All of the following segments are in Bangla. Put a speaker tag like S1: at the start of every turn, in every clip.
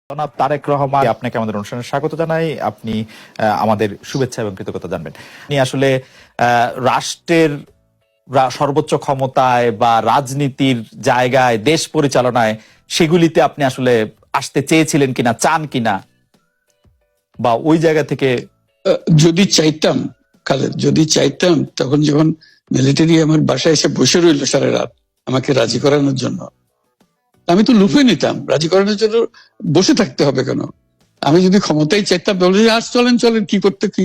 S1: জনাব তারেক রহমান, আপনাকে আমাদের অনুষ্ঠানে স্বাগত জানাই। আপনি আমাদের শুভেচ্ছা এবং কৃতজ্ঞতা জানবেন। আপনি আসলে রাষ্ট্রের সর্বোচ্চ ক্ষমতায় বা রাজনীতির জায়গায়, দেশ পরিচালনায়, সেগুলিতে আপনি আসলে আসতে চেয়েছিলেন কিনা, চান কিনা, বা ওই জায়গা থেকে?
S2: যদি চাইতাম খালেদ, যদি চাইতাম, তখন যখন মিলিটারি আমার বাসায় এসে বসে রইল সারা রাত আমাকে রাজি করানোর জন্য, আমি তো লুফে নিতাম। রাজি করানোর জন্য বসে থাকতে হবে কেন? আমি যদি ক্ষমতায় চাইতাম, বলে আজ চলেন চলেন, কি করতে, কি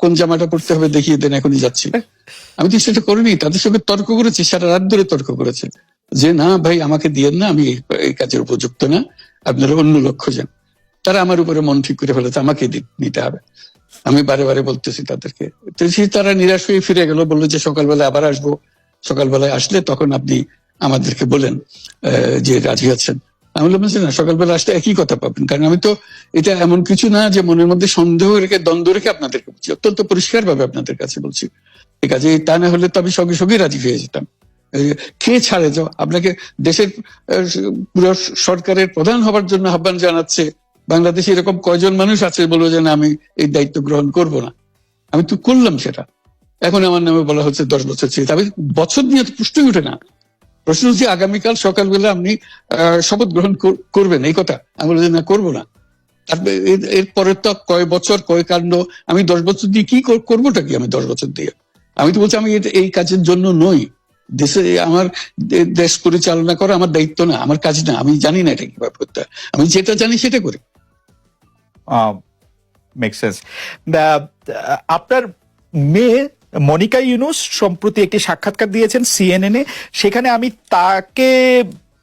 S2: কোন জামাটা পড়তে হবে দেখিয়ে দেন, এখনই যাচ্ছি। আমি তো সেটা করিনি। তাদের সঙ্গে তর্ক করেছি, সারা রাত ধরে তর্ক করেছে যে না ভাই, আমাকে দিয়েন না, আমি এই কাজের উপযুক্ত না, আপনারা অন্য লক্ষ্য যান। তারা আমার উপরে মন ঠিক করে ফেলেছে আমাকে নিতে হবে। আমি বারে বারে বলতেছি তাদেরকে, তো তারা নিরাশ হয়ে ফিরে গেল, বললো যে সকালবেলা আবার আসবো, সকালবেলায় আসলে তখন আপনি আমাদেরকে বলেন যে রাজি আছেন। আমি বললাম না, সকালবেলা আসলে একই কথা পাবেন, কারণ আমি তো এটা এমন কিছু না যে মনের মধ্যে সন্দেহ রেখে, দ্বন্দ্ব রেখে আপনাদেরকে বলছি, অত্যন্ত পরিষ্কার ভাবে আপনাদের কাছে বলছি। ঠিক আছে, তা না হলে তো আমি সঙ্গে সঙ্গে রাজি হয়ে যেতাম। কে ছাড়ে যাও আপনাকে? দেশের পুরো সরকারের প্রধান হবার জন্য আহ্বান জানাচ্ছে বাংলাদেশে এরকম কয়জন মানুষ আছে বলবো যে না, আমি এই দায়িত্ব গ্রহণ করব না? আমি তো করলাম সেটা। এখন আমার নামে বলা হচ্ছে 10 বছর ছিল। আমি বছর নিয়ে তো প্রশ্নই উঠে না। প্রশ্ন হচ্ছে আগামীকাল সকালবেলা আপনি শপথ গ্রহণ করবেন, এই কথা। আমি বলছি না, করবো না। তারপরে এরপরে তো কয় বছর, কয় কাণ্ড। আমি 10 বছর দিয়ে কি করবোটা কি? আমি 10 বছর দিয়ে, আমি তো বলছি আমি এই কাজের জন্য নই। দেশে আমার দেশ পরিচালনা করা আমার দায়িত্ব না, আমার কাজ না। আমি জানি না এটা কিভাবে করতে হয়। আমি যেটা জানি সেটা করি।
S1: Make sense. আপনার মেয়ে মনিকা ইউনুস সম্প্রতি একটি সাক্ষাৎকার দিয়েছেন সিএনএন-এ। সেখানে আমি তাকে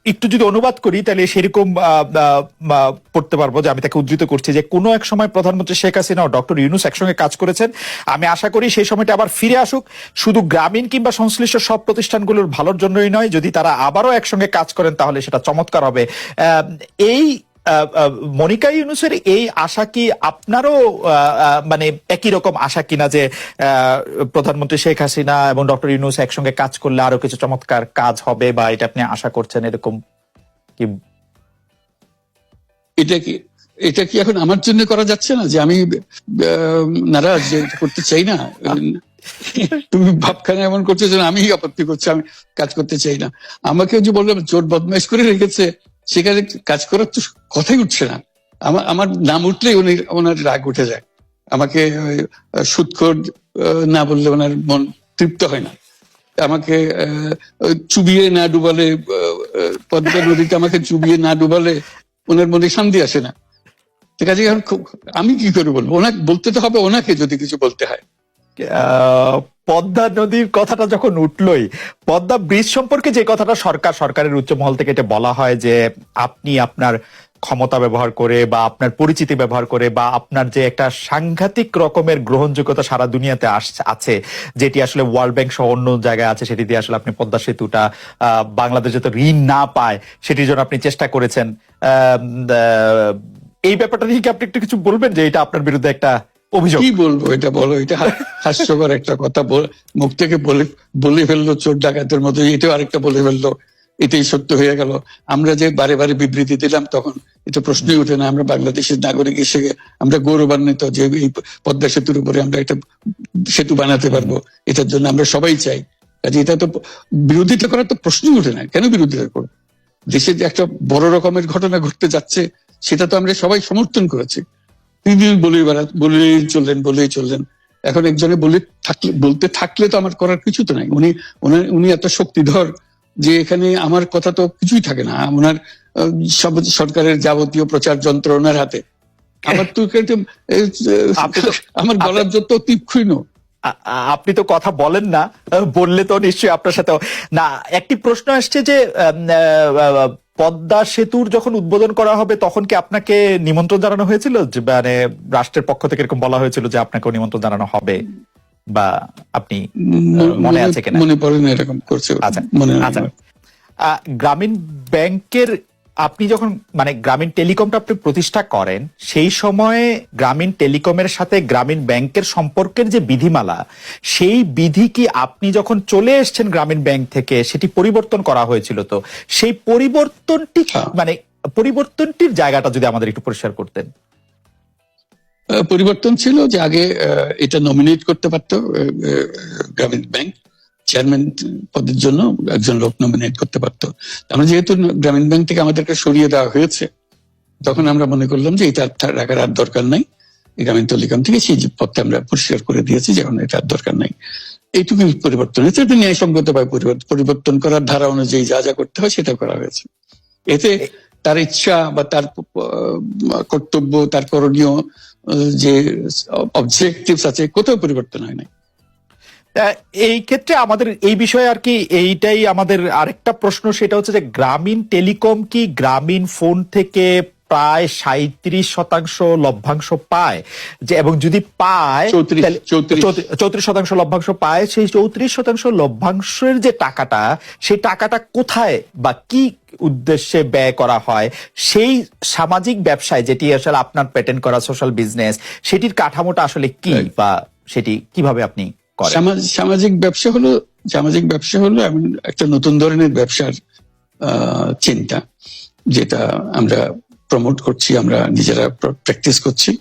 S1: একটু যদি অনুবাদ করি তাহলে সেরকম পড়তে পারবো, যে আমি তাকে উদ্ধৃত করছি যে কোনো এক সময় প্রধানমন্ত্রী শেখ হাসিনা ও ডক্টর ইউনুস একসঙ্গে কাজ করেছেন। আমি আশা করি সেই সময়টা আবার ফিরে আসুক, শুধু গ্রামীণ কিংবা সংশ্লিষ্ট সব প্রতিষ্ঠানগুলোর ভালোর জন্যই নয়। যদি তারা আবারও একসঙ্গে কাজ করেন তাহলে সেটা চমৎকার হবে। এই মনিকা ইউনুসের এই আশা কি আপনারও মানে একই রকম আশা কিনা, যে প্রধানমন্ত্রী শেখ হাসিনা এবং ডক্টর ইউনুস একসঙ্গে কাজ করলে আরো কিছু চমৎকার কাজ হবে, বা এটা আপনি আশা করছেন এরকম কি?
S2: এটা কি এখন আমার জন্য করা যাচ্ছে না যে আমি নারাজ, যে করতে চাই না? তুমি ভাবখানা এমন করছো যে আমি আপত্তি করছি, আমি কাজ করতে চাই না। আমাকে যে বললাম চোর বদমাইশ করে রেখেছে, সেখানে কাজ করার তো কথাই উঠছে না। আমার নাম উঠলেই ওনার রাগ উঠে যায়। আমাকে সুদখোর না বললে ওনার মন তৃপ্ত হয় না। আমাকে চুবিয়ে না ডুবালে, পদ্মা নদীতে আমাকে চুবিয়ে না ডুবালে ওনার মনে শান্তি আসে না। ঠিক আছে, আমি কি করে বলবো? ওনাকে বলতে তো হবে, ওনাকে যদি কিছু বলতে হয়।
S1: পদ্মা নদীর কথাটা যখন উঠলই, পদ্মা ব্রিজ সম্পর্কে যে কথাটা সরকারের উচ্চ মহল থেকে এটা বলা হয় যে আপনি আপনার ক্ষমতা ব্যবহার করে বা আপনার পরিচিতি ব্যবহার করে বা আপনার যে একটা সাংঘাতিক রকমের গ্রহণযোগ্যতা সারা দুনিয়াতে আছে, যেটি আসলে ওয়ার্ল্ড ব্যাংক সহ অন্য জায়গায় আছে, সেটি দিয়ে আসলে আপনি পদ্মা সেতুটা বাংলাদেশ যাতে ঋণ না পায় সেটির জন্য আপনি চেষ্টা করেছেন। এই ব্যাপারটা নিয়ে কি আপনি একটু কিছু বলবেন, যে এটা আপনার বিরুদ্ধে একটা অভিযোগ?
S2: কি বলবো, এটা বলো। এটা হাস্যকর একটা কথা, মুখ থেকে বলে ফেললো চোর ডাকাতের মতো। এটাও আরেকটা বলে ফেললো, এটাই সত্য হয়ে গেল। আমরা যে বারে বারে বিবৃতি দিলাম, তখন এটা প্রশ্নই উঠে না। আমরা বাংলাদেশের নাগরিক হিসেবে আমরা গৌরবান্বিত যে এই পদ্মা সেতুর উপরে আমরা একটা সেতু বানাতে পারবো, এটার জন্য আমরা সবাই চাই। কাজে এটা তো বিরোধিতা করার তো প্রশ্নই উঠে না। কেন বিরোধিতা করবো? দেশে যে একটা বড় রকমের ঘটনা ঘটতে যাচ্ছে, সেটা তো আমরা সবাই সমর্থন করেছি। তিনি বলেই চললেন। এখন একজনে বলতে থাকলে তো আমার করার কিছু তো নাই। উনি এত শক্তিধর যে এখানে আমার কথা তো কিছুই থাকে না। ওনার সব সরকারের যাবতীয় প্রচার যন্ত্র ওনার হাতে। আমার তো আমার গলার যত তীক্ষ্ণ।
S1: আপনি তো কথা বলেন না, বললে তো নিশ্চয়ই আপনার সাথে না। একটি প্রশ্ন আসছে যে পদ্মা সেতুর যখন উদ্বোধন করা হবে তখন কি আপনাকে নিমন্ত্রণ জানানো হয়েছিল? মানে রাষ্ট্রের পক্ষ থেকে এরকম বলা হয়েছিল যে আপনাকে নিমন্ত্রণ জানানো হবে, বা আপনি মনে আছে কিনা?
S2: মনে পড়ে না এরকম করছে।
S1: আচ্ছা, গ্রামীণ ব্যাংকের আপনি যখন মানে গ্রামীণ টেলিকমটা আপনি প্রতিষ্ঠা করেন, সেই সময়ে গ্রামীণ টেলিকমের সাথে গ্রামীণ ব্যাংকের সম্পর্কের যে বিধিমালা, সেই বিধি কি আপনি যখন চলে এসেছেন গ্রামীণ ব্যাংক থেকে সেটি পরিবর্তন করা হয়েছিল? তো সেই পরিবর্তনটি মানে পরিবর্তনটির জায়গাটা যদি আমাদের একটু পরিষ্কার করতেন।
S2: পরিবর্তন ছিল যে আগে এটা নমিনেট করতে পারতো গ্রামীণ ব্যাংক, চেয়ারম্যান পদের জন্য একজন লোক নমিনেট করতে পারতো। আমরা যেহেতু গ্রামীণ ব্যাংক থেকে আমাদেরকে সরিয়ে দেওয়া হয়েছে, তখন আমরা মনে করলাম যে এটা রাখার আর দরকার নাই, গ্রামীণ টেলিকম থেকে সেই পদটা আমরা পরিষ্কার করে দিয়েছি, যখন এটা আর দরকার নাই। এইটুকু পরিবর্তন হয়েছে, এটা ন্যায়সঙ্গত ভাবে পরিবর্তন করার ধারা অনুযায়ী যা যা করতে হয় সেটা করা হয়েছে। এতে তার ইচ্ছা বা তার কর্তব্য, তার করণীয় যে অবজেক্টিভস আছে, কোথাও পরিবর্তন হয় নাই।
S1: এই ক্ষেত্রে আমাদের এই বিষয়ে আর কি এইটাই আমাদের আরেকটা প্রশ্ন, সেটা হচ্ছে যে গ্রামীণ টেলিকম কি গ্রামীণ ফোন থেকে প্রায় 37% লভ্যাংশ পায়, যে এবং যদি পায় 34% লভ্যাংশ পায়, সেই 34% লভ্যাংশের যে টাকাটা, সেই টাকাটা কোথায় বা কি উদ্দেশ্যে ব্যয় করা হয়? সেই সামাজিক ব্যবসায় যেটি আসলে আপনার পেটেন্ট করা সোশ্যাল বিজনেস, সেটির কাঠামোটা আসলে কি বা সেটি কিভাবে আপনি করেন?
S2: সামাজিক ব্যবসা হলো এমন একটা নতুন ধরনের ব্যবসার চিন্তা, যেটা আমরা প্রমোট করছি, আমরা নিজেরা প্র্যাকটিস করছি।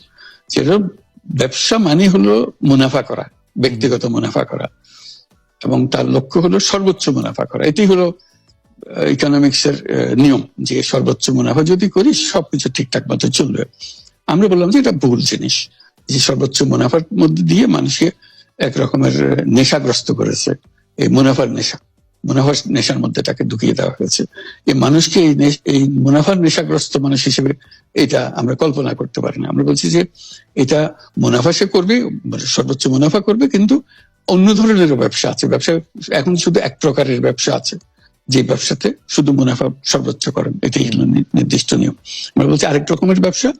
S2: যেটা ব্যবসা মানে হলো মুনাফা করা, ব্যক্তিগত মুনাফা করা, এবং তার লক্ষ্য হলো সর্বোচ্চ মুনাফা করা। এটি হলো ইকোনমিক্স এর নিয়ম, যে সর্বোচ্চ মুনাফা যদি করি সবকিছু ঠিকঠাক মতো চলবে। আমরা বললাম যে এটা ভুল জিনিস, যে সর্বোচ্চ মুনাফার মধ্যে দিয়ে মানুষকে এক রকমের নেশাগ্রস্ত করেছে। এই মুনাফার নেশার মধ্যে তাকে ঢুকিয়ে দেওয়া হয়েছে। এই মানুষকে এই মুনাফার নেশাগ্রস্ত মানুষ হিসেবে এটা আমরা কল্পনা করতে পারি না। আমরা বলছি যে এটা মুনাফা সে করবে, সর্বোচ্চ মুনাফা করবে, কিন্তু অন্য ধরনেরও ব্যবসা আছে। ব্যবসা এখন শুধু এক প্রকারের ব্যবসা আছে, যে ব্যবসাতে শুধু মুনাফা সর্বোচ্চকরণ, এটাই হলো নির্দিষ্ট নিয়ম। আমরা বলছি আরেক রকমের ব্যবসা,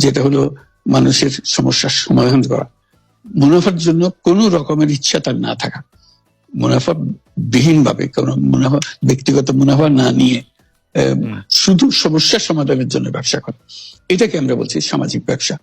S2: যেটা হলো মানুষের সমস্যার সমাধান করা, মুনাফার জন্য কোনো রকমের ইচ্ছা তার না থাকা, মুনাফা বিহীন ভাবে, কোনো মুনাফা, ব্যক্তিগত মুনাফা না নিয়ে শুধু সমস্যার সমাধানের জন্য ব্যবসা করা, এটাকে আমরা বলছি সামাজিক ব্যবসা।